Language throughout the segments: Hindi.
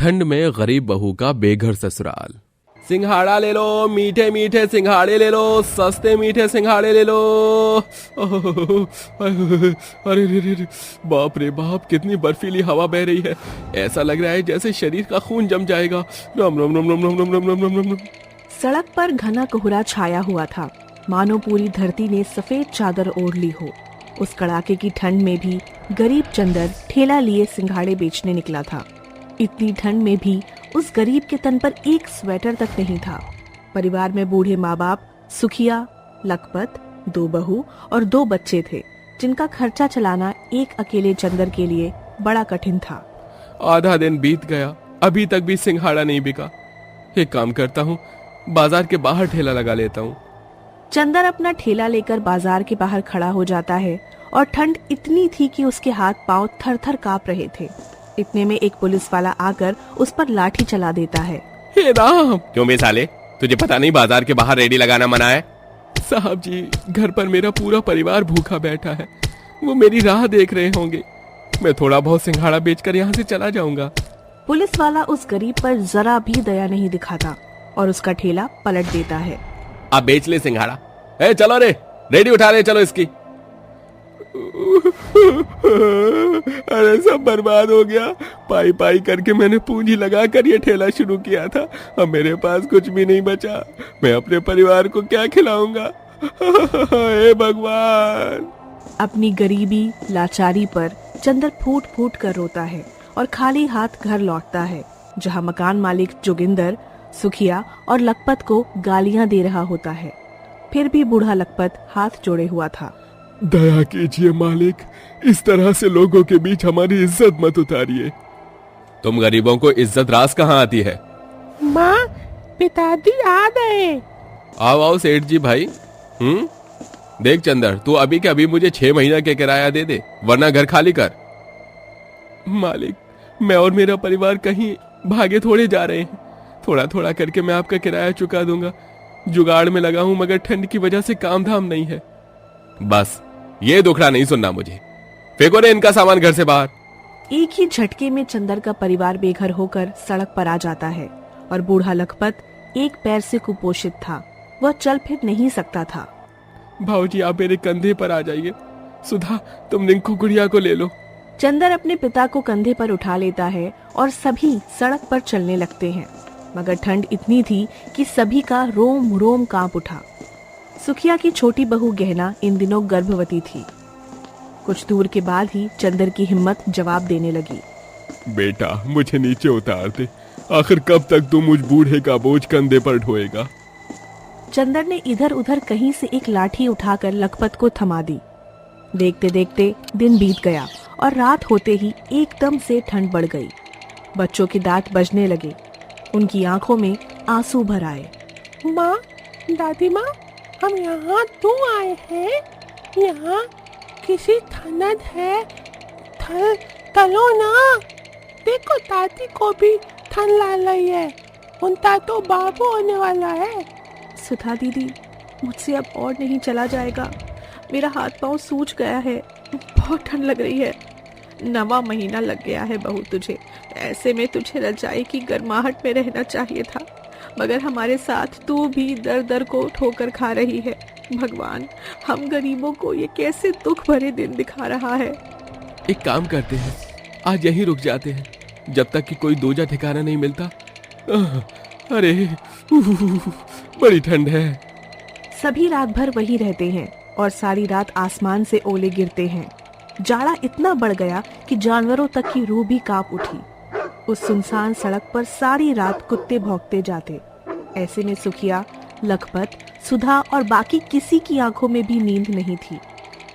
ठंड में गरीब बहू का बेघर ससुराल। सिंघाड़ा ले लो, मीठे मीठे सिंघाड़े ले लो, सस्ते मीठे सिंघाड़े ले लो। अरे रे रे, बाप रे बाप, कितनी बर्फीली हवा बह रही है। ऐसा लग रहा है जैसे शरीर का खून जम जाएगा। रम रम रम रम रम रम रम रम रम रम। सड़क पर घना कोहरा छाया हुआ था, मानो पूरी धरती ने सफेद चादर ओढ़ ली हो। उस कड़ाके की ठंड में भी गरीब चंदर ठेला लिए सिंघाड़े बेचने निकला था। इतनी ठंड में भी उस गरीब के तन पर एक स्वेटर तक नहीं था। परिवार में बूढ़े माँ बाप, सुखिया, लखपत, 2 बहू और 2 बच्चे थे, जिनका खर्चा चलाना एक अकेले चंदर के लिए बड़ा कठिन था। आधा दिन बीत गया, अभी तक भी सिंघाड़ा नहीं बिका। एक काम करता हूँ, बाजार के बाहर ठेला लगा लेता हूँ। चंदर अपना ठेला लेकर बाजार के बाहर खड़ा हो जाता है और ठंड इतनी थी कि उसके हाथ पांव थर-थर कांप रहे थे। इतने में एक पुलिस वाला आकर उस पर लाठी चला देता है। हे राम! क्यों बे साले, तुझे पता नहीं बाजार के बाहर रेडी लगाना मना है? साहब जी, घर पर मेरा पूरा परिवार भूखा बैठा है, वो मेरी राह देख रहे होंगे। मैं थोड़ा बहुत सिंघाड़ा बेचकर यहाँ से चला जाऊंगा। पुलिस वाला उस गरीब पर जरा भी दया नहीं दिखाता और उसका ठेला पलट देता है। आप बेच ले सिंघाड़ा। चलो रे, रेडी उठा ले, चलो इसकी। अरे सब बर्बाद हो गया। पाई पाई करके मैंने पूंजी लगाकर ये ठेला शुरू किया था, अब मेरे पास कुछ भी नहीं बचा। मैं अपने परिवार को क्या खिलाऊंगा? हे भगवान! अपनी गरीबी, लाचारी पर चंदर फूट फूट कर रोता है और खाली हाथ घर लौटता है, जहाँ मकान मालिक जोगिंदर, सुखिया और लखपत को गालियां दे रहा होता है। फिर भी बूढ़ा लखपत हाथ जोड़े हुआ था। दया कीजिए मालिक, इस तरह से लोगों के बीच हमारी इज्जत मत उतारिए। तुम गरीबों को इज्जत रास कहाँ आती है? माँ, पिताजी आ गए। आओ आओ सेठ जी भाई। देख चंदर, तू अभी के अभी मुझे 6 महीना के किराया दे दे, वरना घर खाली कर। मालिक, मैं और मेरा परिवार कहीं भागे थोड़े जा रहे हैं। थोड़ा थोड़ा करके मैं आपका किराया चुका दूंगा। जुगाड़ में लगा हूं, मगर ठंड की वजह से काम धाम नहीं है। बस ये दुखड़ा नहीं सुनना मुझे। फेंको रे इनका सामान घर से बाहर। एक ही झटके में चंदर का परिवार बेघर होकर सड़क पर आ जाता है और बूढ़ा लखपत एक पैर से कुपोषित था, वह चल फिर नहीं सकता था। भाऊजी, आप मेरे कंधे पर आ जाइए। सुधा, तुम रिंकू गुड़िया को ले लो। चंदर अपने पिता को कंधे पर उठा लेता है और सभी सड़क पर चलने लगते हैं, मगर ठंड इतनी थी कि सभी का रोम रोम कांप उठा। सुखिया की छोटी बहू गहना इन दिनों गर्भवती थी। कुछ दूर के बाद ही चंदर की हिम्मत जवाब देने लगी। बेटा, मुझे नीचे उतार दे। आखिर कब तक तू मुझ बूढ़े का बोझ कंधे पर ढोएगा? चंदर ने इधर उधर कहीं से एक लाठी उठाकर लखपत को थमा दी। देखते देखते दिन बीत गया और रात होते ही एकदम से ठंड बढ़ गई। बच्चों के दांत बजने लगे, उनकी आंखों में आंसू भर आए। माँ, दादी माँ, हम यहाँ क्यों आए हैं? यहाँ किसी ठंड है, चलो ना। देखो, दादी को भी ठंड लग रही है, उनका तो बाबू होने वाला है। सुधा दीदी, मुझसे अब और नहीं चला जाएगा। मेरा हाथ पांव सूज गया है, बहुत ठंड लग रही है। 9वां महीना लग गया है बहू तुझे। ऐसे में तुझे रजाई की गर्माहट में रहना चाहिए था, मगर हमारे साथ तू भी दर दर को ठोकर खा रही है। भगवान, हम गरीबों को ये कैसे दुख भरे दिन दिखा रहा है। एक काम करते हैं, आज यहीं रुक जाते हैं, जब तक कि कोई दूजा ठिकाना नहीं मिलता। अरे बड़ी ठंड है। सभी रात भर वहीं रहते हैं और सारी रात आसमान से ओले गिरते हैं। जाड़ा इतना बढ़ गया कि जानवरों तक की रूह भी कांप उठी। उस सुनसान सड़क पर सारी रात कुत्ते भौंकते जाते। ऐसे में सुखिया, लखपत, सुधा और बाकी किसी की आंखों में भी नींद नहीं थी।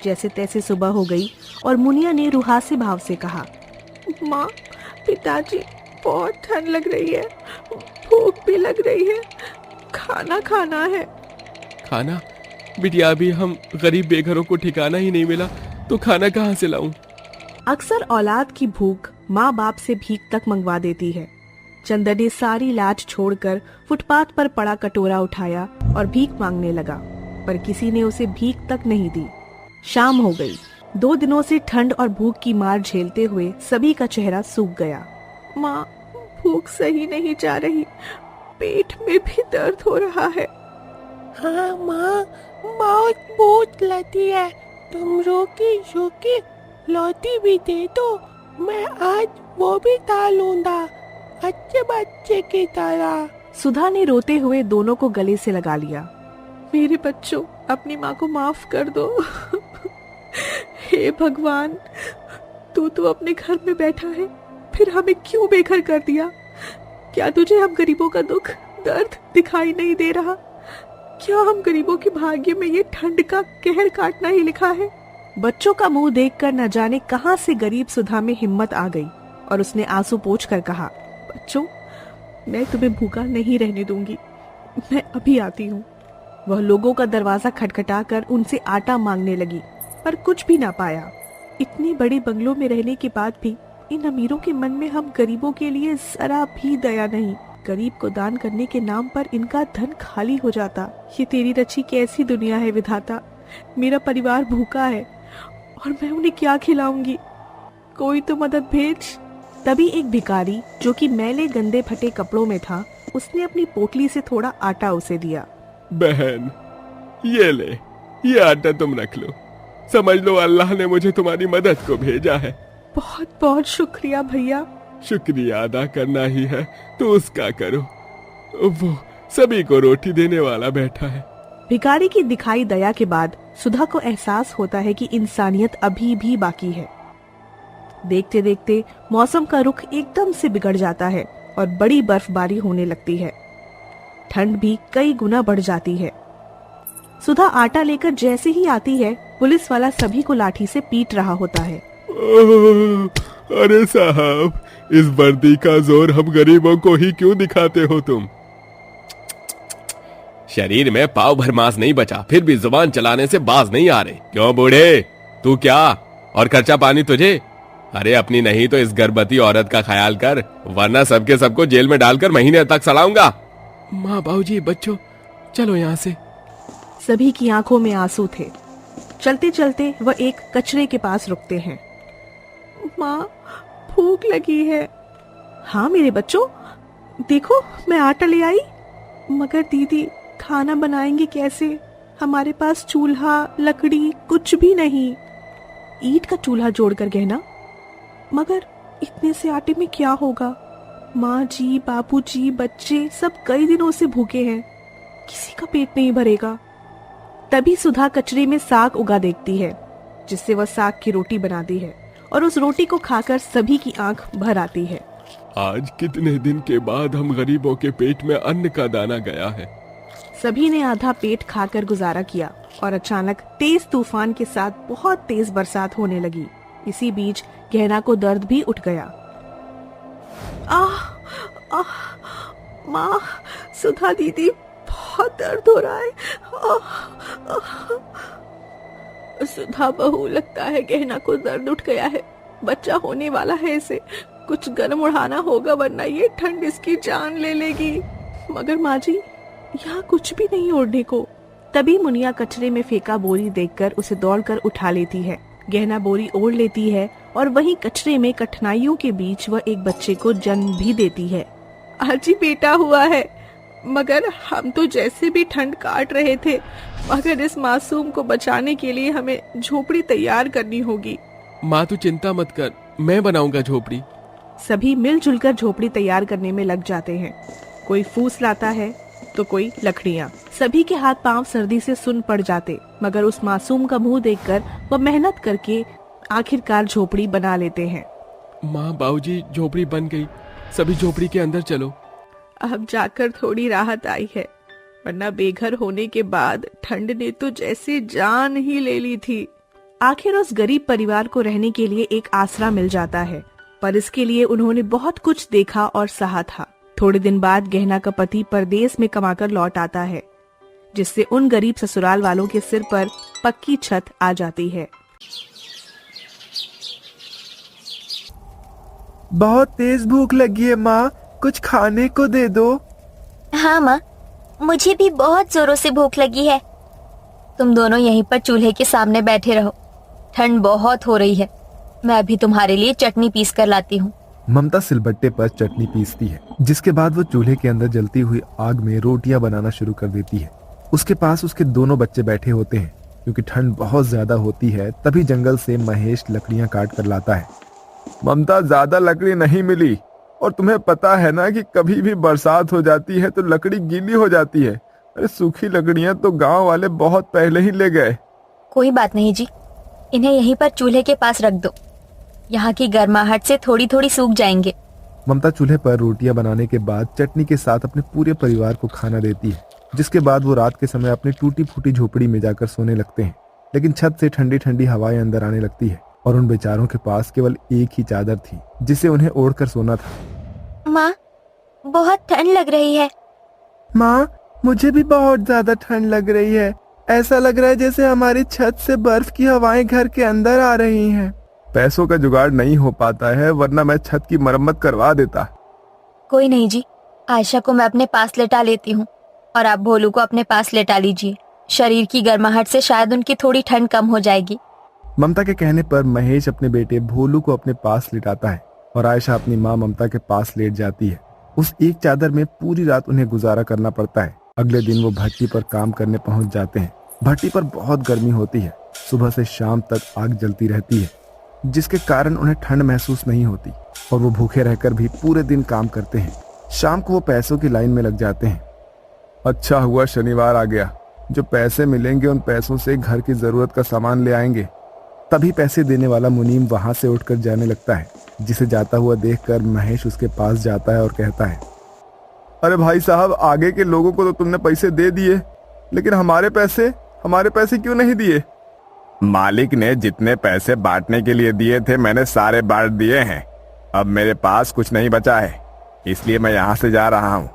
जैसे तैसे सुबह हो गई और मुनिया ने रुहासे भाव से कहा, माँ, पिताजी, बहुत ठंड लग रही है, भूख भी लग रही है, खाना खाना है। खाना? बिटिया, अभी हम गरीब बेघरों को ठिकाना ही नहीं मिला तो खाना कहाँ से लाऊं? अक्सर औलाद की भूख माँ बाप से भीख तक मंगवा देती है। चंदर ने सारी लाज छोड़कर फुटपाथ पर पड़ा कटोरा उठाया और भीख मांगने लगा, पर किसी ने उसे भीख तक नहीं दी। शाम हो गई। 2 दिनों से ठंड और भूख की मार झेलते हुए सभी का चेहरा सूख गया। माँ, भूख सही नहीं जा रही, पेट में भी दर्द हो रहा है। हाँ माँ, बहुत भूख लगी है। तुम रोकी रोकी लौटी भी दे दो, मैं आज वो भी डालूंगा अच्छे बच्चे की तरह। सुधा ने रोते हुए दोनों को गले से लगा लिया। मेरे बच्चों, अपनी माँ को माफ कर दो। हे भगवान, तू तो अपने घर में बैठा है, फिर हमें क्यों बेघर कर दिया? क्या तुझे हम गरीबों का दुख दर्द दिखाई नहीं दे रहा? क्या हम गरीबों के भाग्य में ये ठंड का कहर काटना ही लिखा है? बच्चों का मुंह देखकर न जाने कहां से गरीब सुधा में हिम्मत आ गई और उसने आंसू पोंछकर कहा, बच्चों, मैं तुम्हें भूखा नहीं रहने दूंगी, मैं अभी आती हूँ। वह लोगों का दरवाजा खटखटाकर उनसे आटा मांगने लगी, पर कुछ भी ना पाया। इतने बड़े बंगलों में रहने के बाद भी इन अमीरों के मन में हम गरीबों के लिए जरा भी दया नहीं। गरीब को दान करने के नाम पर इनका धन खाली हो जाता। ये तेरी रची कैसी दुनिया है विधाता। मेरा परिवार भूखा है और मैं उन्हें क्या खिलाऊंगी? कोई तो मदद भेज। तभी एक भिखारी जो कि मैले गंदे फटे कपड़ों में था, उसने अपनी पोटली से थोड़ा आटा उसे दिया। बहन, ये ले, ये आटा तुम रख लो। समझ लो अल्लाह ने मुझे तुम्हारी मदद को भेजा है। बहुत बहुत शुक्रिया भैया। शुक्रिया अदा करना ही है तो उसका करो। वो सभी को रोटी देने वाला बैठा है। भिखारी की दिखाई दया के बाद सुधा को एहसास होता है कि इंसानियत अभी भी बाकी है। देखते देखते मौसम का रुख एकदम से बिगड़ जाता है और बड़ी बर्फबारी होने लगती है। ठंड भी कई गुना बढ़ जाती है। सुधा आटा लेकर जैसे ही आती है, पुलिस वाला सभी को लाठी से पीट रहा होता है। अरे साहब, इस वर्दी का जोर हम गरीबों को ही क्यों दिखाते हो तुम? शरीर में पाव भर मांस नहीं बचा, फिर भी जुबान चलाने से बाज नहीं आ रहे। क्यों बूढ़े, तू क्या और खर्चा पानी तुझे? अरे अपनी नहीं तो इस गर्भवती औरत का ख्याल कर, वरना सबके सबको जेल में डालकर महीने तक सड़ाऊंगा। माँ, बाबूजी, बच्चों, चलो यहाँ से। सभी की आंखों में आंसू थे। चलते चलते वह एक कचरे के पास रुकते हैं। माँ, भूख लगी है। हाँ मेरे बच्चों, देखो मैं आटा ले आई। मगर दीदी, खाना बनाएंगे कैसे? हमारे पास चूल्हा लकड़ी कुछ भी नहीं। ईंट का चूल्हा जोड़कर गहना, मगर इतने से आटे में क्या होगा? माँ जी, बाबू जी, बच्चे सब कई दिनों से भूखे हैं, किसी का पेट नहीं भरेगा। तभी सुधा कचरे में साग उगा देखती है, जिससे वह साग की रोटी बनाती है और उस रोटी को खाकर सभी की आंख भर आती है। आज कितने दिन के बाद हम गरीबों के पेट में अन्न का दाना गया है। सभी ने आधा पेट खाकर गुजारा किया और अचानक तेज तूफान के साथ बहुत तेज बरसात होने लगी। इसी बीच गहना को दर्द भी उठ गया। आह, आह, माँ, सुधा दीदी, बहुत दर्द हो रहा है। आह, आह। सुधा बहू, लगता है गहना को दर्द उठ गया है। बच्चा होने वाला है, इसे कुछ गर्म उड़ाना होगा, वरना ये ठंड इसकी जान ले लेगी। मगर माँ जी, यहाँ कुछ भी नहीं ओढ़ने को। तभी मुनिया कचरे में फेंका बोरी देखकर उसे दौड़कर उठा लेती है। गहना बोरी ओढ़ लेती है और वहीं कचरे में कठिनाइयों के बीच वह एक बच्चे को जन्म भी देती है। आज ही बेटा हुआ है, मगर हम तो जैसे भी ठंड काट रहे थे, मगर इस मासूम को बचाने के लिए हमें झोपड़ी तैयार करनी होगी। माँ, तू चिंता मत कर, मैं बनाऊंगा झोपड़ी। सभी मिलजुल कर झोपड़ी तैयार करने में लग जाते हैं। कोई फूस लाता है तो कोई लकड़ियाँ। सभी के हाथ पांव सर्दी से सुन पड़ जाते, मगर उस मासूम का मुंह देखकर वह मेहनत करके आखिरकार झोपड़ी बना लेते हैं। माँ, बाबूजी, झोपड़ी बन गई, सभी झोपड़ी के अंदर चलो। अब जाकर थोड़ी राहत आई है, वरना बेघर होने के बाद ठंड ने तो जैसे जान ही ले ली थी। आखिर उस गरीब परिवार को रहने के लिए एक आसरा मिल जाता है, पर इसके लिए उन्होंने बहुत कुछ देखा और सहा था। थोड़े दिन बाद गहना का पति परदेश में कमाकर लौट आता है, जिससे उन गरीब ससुराल वालों के सिर पर पक्की छत आ जाती है। बहुत तेज भूख लगी है माँ, कुछ खाने को दे दो। हाँ माँ, मुझे भी बहुत जोरों से भूख लगी है। तुम दोनों यहीं पर चूल्हे के सामने बैठे रहो, ठंड बहुत हो रही है। मैं अभी तुम्हारे लिए चटनी पीस कर लाती हूँ। ममता सिलबट्टे पर चटनी पीसती है, जिसके बाद वो चूल्हे के अंदर जलती हुई आग में रोटियां बनाना शुरू कर देती है। उसके पास उसके दोनों बच्चे बैठे होते हैं। क्योंकि ठंड बहुत ज्यादा होती है, तभी जंगल से महेश लकड़ियां काट कर लाता है। ममता, ज्यादा लकड़ी नहीं मिली, और तुम्हें पता है ना कि कभी भी बरसात हो जाती है तो लकड़ी गीली हो जाती है। अरे सूखी लकड़ियां तो गांव वाले बहुत पहले ही ले गए। कोई बात नहीं जी, इन्हें यहीं पर चूल्हे के पास रख दो, यहाँ की गर्माहट से थोड़ी थोड़ी सूख जाएंगे। ममता चूल्हे पर रोटियां बनाने के बाद चटनी के साथ अपने पूरे परिवार को खाना देती है, जिसके बाद वो रात के समय अपनी टूटी फूटी झोपड़ी में जाकर सोने लगते हैं। लेकिन छत से ठंडी ठंडी हवाएं अंदर आने लगती है और उन बेचारों के पास केवल एक ही चादर थी, जिसे उन्हें ओढ़कर सोना था। माँ, बहुत ठंड लग रही है। माँ, मुझे भी बहुत ज्यादा ठंड लग रही है। ऐसा लग रहा है जैसे हमारी छत से बर्फ की हवाएं घर के अंदर आ रही हैं। पैसों का जुगाड़ नहीं हो पाता है, वरना मैं छत की मरम्मत करवा देता। कोई नहीं जी, आयशा को मैं अपने पास लेटा लेती हूँ और आप भोलू को अपने पास लेटा लीजिए। शरीर की गर्माहट से शायद उनकी थोड़ी ठंड कम हो जाएगी। ममता के कहने पर महेश अपने बेटे भोलू को अपने पास लिटाता है और आयशा अपनी माँ ममता के पास लेट जाती है। उस एक चादर में पूरी रात उन्हें गुजारा करना पड़ता है। अगले दिन वो भट्टी पर काम करने पहुंच जाते हैं। भट्टी पर बहुत गर्मी होती है। सुबह से शाम तक आग जलती रहती है, जिसके कारण उन्हें ठंड महसूस नहीं होती और वो भूखे रहकर भी पूरे दिन काम करते हैं। शाम को वो पैसों की लाइन में लग जाते हैं। अच्छा हुआ शनिवार आ गया, जो पैसे मिलेंगे उन पैसों से घर की जरूरत का सामान ले आएंगे। तभी पैसे देने वाला मुनीम वहां से उठकर जाने लगता है, जिसे जाता हुआ देखकर महेश उसके पास जाता है और कहता है, अरे भाई साहब, आगे के लोगों को तो तुमने पैसे दे दिए, लेकिन हमारे पैसे क्यों नहीं दिए? मालिक ने जितने पैसे बांटने के लिए दिए थे मैंने सारे बांट दिए हैं। अब मेरे पास कुछ नहीं बचा है, इसलिए मैं यहाँ से जा रहा हूँ।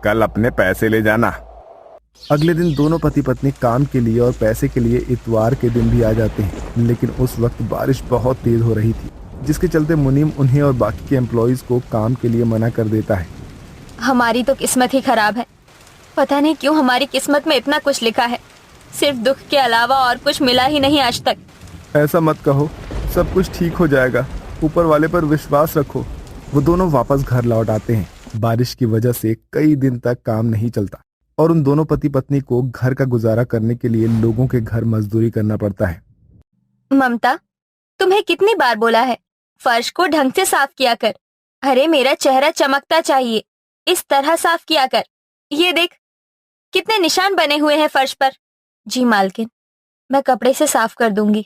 कल अपने पैसे ले जाना। अगले दिन दोनों पति पत्नी काम के लिए और पैसे के लिए इतवार के दिन भी आ जाते हैं, लेकिन उस वक्त बारिश बहुत तेज हो रही थी, जिसके चलते मुनीम उन्हें और बाकी के एम्प्लॉइज को काम के लिए मना कर देता है। हमारी तो किस्मत ही खराब है। पता नहीं क्यों हमारी किस्मत में इतना कुछ लिखा है, सिर्फ दुख के अलावा और कुछ मिला ही नहीं आज तक। ऐसा मत कहो, सब कुछ ठीक हो जाएगा, ऊपर वाले पर विश्वास रखो। वो दोनों वापस घर लौट आते हैं। बारिश की वजह से कई दिन तक काम नहीं चलता और उन दोनों पति पत्नी को घर का गुजारा करने के लिए लोगों के घर मजदूरी करना पड़ता है। ममता, तुम्हें कितनी बार बोला है, फर्श को ढंग से साफ किया कर। अरे मेरा चेहरा चमकता चाहिए, इस तरह साफ किया कर। ये देख, कितने निशान बने हुए हैं फर्श पर। जी मालकिन, मैं कपड़े से साफ कर दूंगी।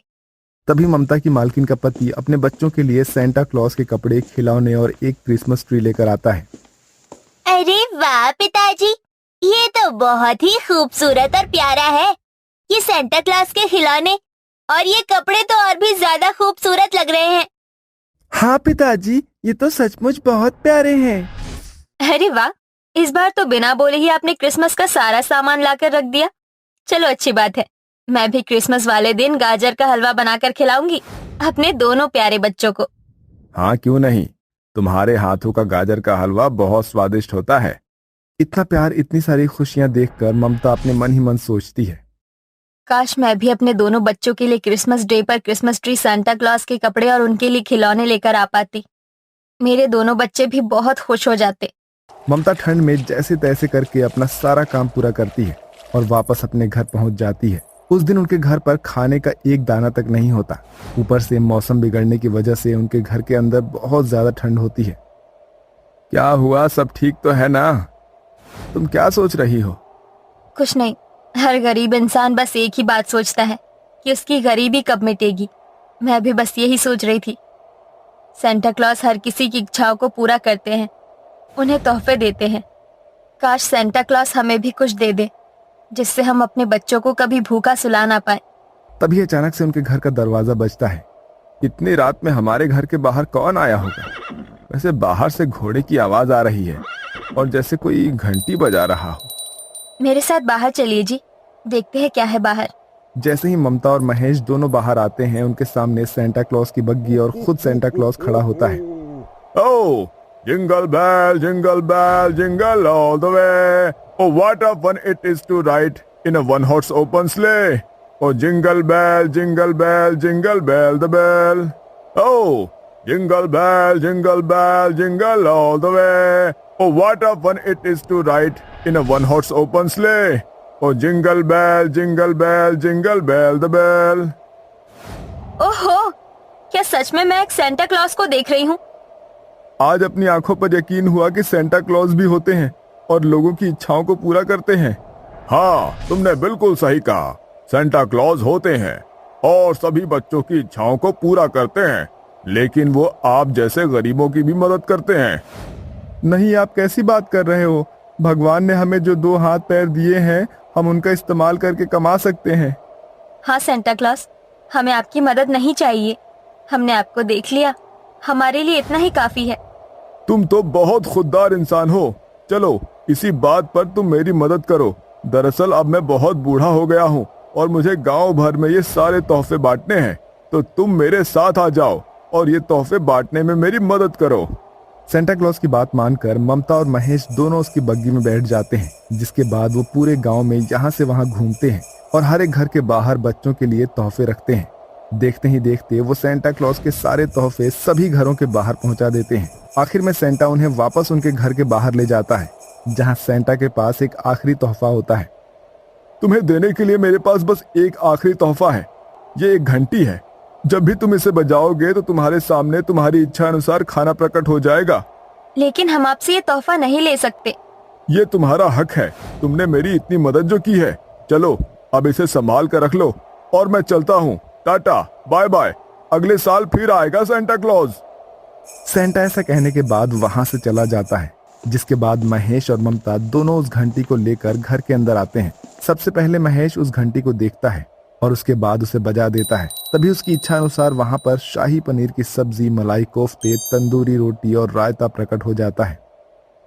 तभी ममता की मालकिन का पति अपने बच्चों के लिए सेंटा क्लॉज के कपड़े, खिलौने और एक क्रिसमस ट्री लेकर आता है। अरे वाह पिताजी, ये तो बहुत ही खूबसूरत और प्यारा है। ये सेंटा क्लॉज के खिलौने और ये कपड़े तो और भी ज्यादा खूबसूरत लग रहे हैं। हाँ पिताजी, ये तो सचमुच बहुत प्यारे हैं। अरे वाह, इस बार तो बिना बोले ही आपने क्रिसमस का सारा सामान लाकर रख दिया। चलो अच्छी बात है, मैं भी क्रिसमस वाले दिन गाजर का हलवा बनाकर खिलाऊंगी अपने दोनों प्यारे बच्चों को। हाँ क्यों नहीं, तुम्हारे हाथों का गाजर का हलवा बहुत स्वादिष्ट होता है। इतना प्यार, इतनी सारी खुशियां देखकर ममता अपने मन ही मन सोचती है, काश मैं भी अपने दोनों बच्चों के लिए क्रिसमस डे पर क्रिसमस ट्री, सांता क्लॉज के कपड़े और उनके लिए खिलौने लेकर आ पाती। मेरे दोनों बच्चे भी बहुत खुश हो जाते। ममता ठंड में जैसे तैसे करके अपना सारा काम पूरा करती है और वापस अपने घर पहुंच जाती है। उस दिन उनके घर पर खाने का एक दाना तक नहीं होता। ऊपर से मौसम बिगड़ने की वजह से उनके घर के अंदर बहुत ज्यादा ठंड होती है। क्या हुआ, सब ठीक तो है ना? तुम क्या सोच रही हो? कुछ नहीं, हर गरीब इंसान बस एक ही बात सोचता है कि उसकी गरीबी कब मिटेगी। मैं भी बस यही सोच रही थी। सेंटा क्लॉज हर किसी की इच्छाओं को पूरा करते हैं, उन्हें तोहफे देते हैं। काश सेंटा क्लॉज हमें भी कुछ दे दे, जिससे हम अपने बच्चों को कभी भूखा सुला ना पाए। तभी अचानक से उनके घर का दरवाजा बजता है। इतनी रात में हमारे घर के बाहर कौन आया होगा? वैसे बाहर से घोड़े की आवाज आ रही है और जैसे कोई घंटी बजा रहा हो। मेरे साथ बाहर चलिए जी, देखते हैं क्या है बाहर। जैसे ही ममता और महेश दोनों बाहर आते हैं, उनके सामने सेंटा क्लॉज की बग्गी और खुद सेंटा क्लॉज खड़ा होता है। Oh, jingle bell jingle all the way, oh what a fun it is to ride in a one horse open sleigh, oh jingle bell jingle bell jingle bell the bell, oh jingle bell, jingle all the way. Oh, what a fun it is to ride in a one-horse open sleigh. Oh, jingle bell, jingle bell the bell. ओहो, क्या सच में मैं एक सेंटा क्लॉज को देख रही हूँ? आज अपनी आंखों पर यकीन हुआ कि सेंटा क्लॉज भी होते हैं और लोगों की इच्छाओं को पूरा करते हैं। हाँ, तुमने बिल्कुल सही कहा। सेंटा क्लॉज होते हैं और सभी बच्चों की इच्छाओं को पूरा करते हैं, लेकिन वो आप जैसे गरीबों की भी मदद करते हैं। नहीं, आप कैसी बात कर रहे हो? भगवान ने हमें जो 2 हाथ पैर दिए हैं, हम उनका इस्तेमाल करके कमा सकते हैं। हाँ सेंटा क्लॉज, हमें आपकी मदद नहीं चाहिए। हमने आपको देख लिया, हमारे लिए इतना ही काफी है। तुम तो बहुत खुददार इंसान हो। चलो, इसी बात पर तुम मेरी मदद करो। दरअसल अब मैं बहुत बूढ़ा हो गया हूँ और मुझे गांव भर में ये सारे तोहफे बांटने हैं, तो तुम मेरे साथ आ जाओ और ये तोहफे बांटने में मेरी मदद करो। सेंटा क्लॉज की बात मानकर ममता और महेश दोनों उसकी बग्गी में बैठ जाते हैं, जिसके बाद वो पूरे गांव में यहाँ से वहाँ घूमते हैं और हर एक घर के बाहर बच्चों के लिए तोहफे रखते हैं। देखते ही देखते वो सेंटा क्लॉज के सारे तोहफे सभी घरों के बाहर पहुंचा देते हैं। आखिर में सेंटा उन्हें वापस उनके घर के बाहर ले जाता है, जहां सेंटा के पास एक आखिरी तोहफा होता है। तुम्हें देने के लिए मेरे पास बस एक आखिरी तोहफा है। ये एक घंटी है। जब भी तुम इसे बजाओगे तो तुम्हारे सामने तुम्हारी इच्छा अनुसार खाना प्रकट हो जाएगा। लेकिन हम आपसे ये तोहफा नहीं ले सकते। ये तुम्हारा हक है। तुमने मेरी इतनी मदद जो की है। चलो, अब इसे संभाल कर रख लो और मैं चलता हूँ। Tata, bye bye. अगले साल फिर आएगा सेंटा क्लॉज। सेंटा ऐसा कहने के बाद वहां से चला जाता है, जिसके बाद महेश और ममता दोनों उस घंटी को लेकर घर के अंदर आते हैं। सबसे पहले महेश उस घंटी को देखता है और उसके बाद उसे बजा देता है। तभी उसकी इच्छा अनुसार वहां पर शाही पनीर की सब्जी, मलाई कोफ्ते, तंदूरी रोटी और रायता प्रकट हो जाता है।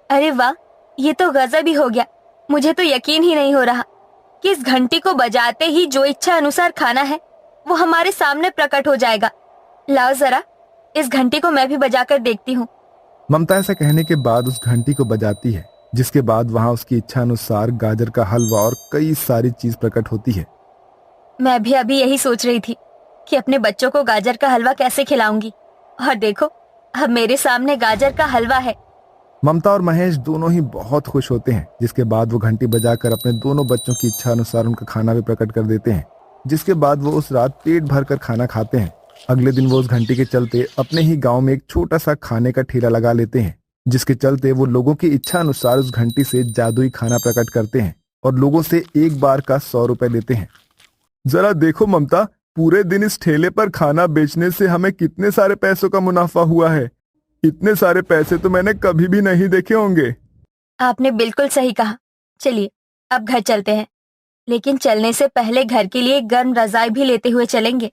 अरे वाह, ये तो गजब ही हो गया। मुझे तो यकीन ही नहीं हो रहा कि इस घंटी को बजाते ही जो इच्छा अनुसार खाना है वो हमारे सामने प्रकट हो जाएगा। लाओ जरा, इस घंटी को मैं भी बजाकर देखती हूँ। ममता ऐसा कहने के बाद उस घंटी को बजाती है, जिसके बाद वहां उसकी इच्छा अनुसार गाजर का हलवा और कई सारी चीज प्रकट होती है। मैं भी अभी यही सोच रही थी कि अपने बच्चों को गाजर का हलवा कैसे खिलाऊंगी, और देखो अब मेरे सामने गाजर का हलवा है। ममता और महेश दोनों ही बहुत खुश होते हैं, जिसके बाद वो घंटी बजाकर अपने दोनों बच्चों की इच्छा अनुसार उनका खाना भी प्रकट कर देते हैं, जिसके बाद वो उस रात पेट भर कर खाना खाते हैं। अगले दिन वो उस घंटी के चलते अपने ही गांव में एक छोटा सा खाने का ठेला लगा लेते हैं, जिसके चलते वो लोगों की इच्छा अनुसार उस घंटी से जादुई खाना प्रकट करते हैं और लोगों से एक बार का 100 रुपए लेते हैं। जरा देखो ममता, पूरे दिन इस ठेले पर खाना बेचने से हमें कितने सारे पैसों का मुनाफा हुआ है। इतने सारे पैसे तो मैंने कभी भी नहीं देखे होंगे। आपने बिल्कुल सही कहा। चलिए अब घर चलते हैं, लेकिन चलने से पहले घर के लिए गर्म रजाई भी लेते हुए चलेंगे।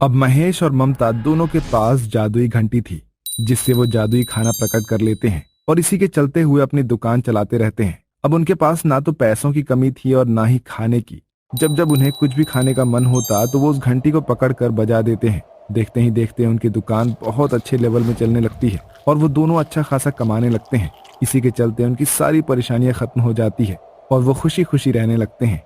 अब महेश और ममता दोनों के पास जादुई घंटी थी, जिससे वो जादुई खाना प्रकट कर लेते हैं और इसी के चलते हुए अपनी दुकान चलाते रहते हैं। अब उनके पास ना तो पैसों की कमी थी और ना ही खाने की। जब जब उन्हें कुछ भी खाने का मन होता तो वो उस घंटी को पकड़कर बजा देते हैं। देखते ही देखते उनकी दुकान बहुत अच्छे लेवल में चलने लगती है और वो दोनों अच्छा खासा कमाने लगते हैं। इसी के चलते उनकी सारी परेशानियां खत्म हो जाती है और वो खुशी खुशी रहने लगते हैं।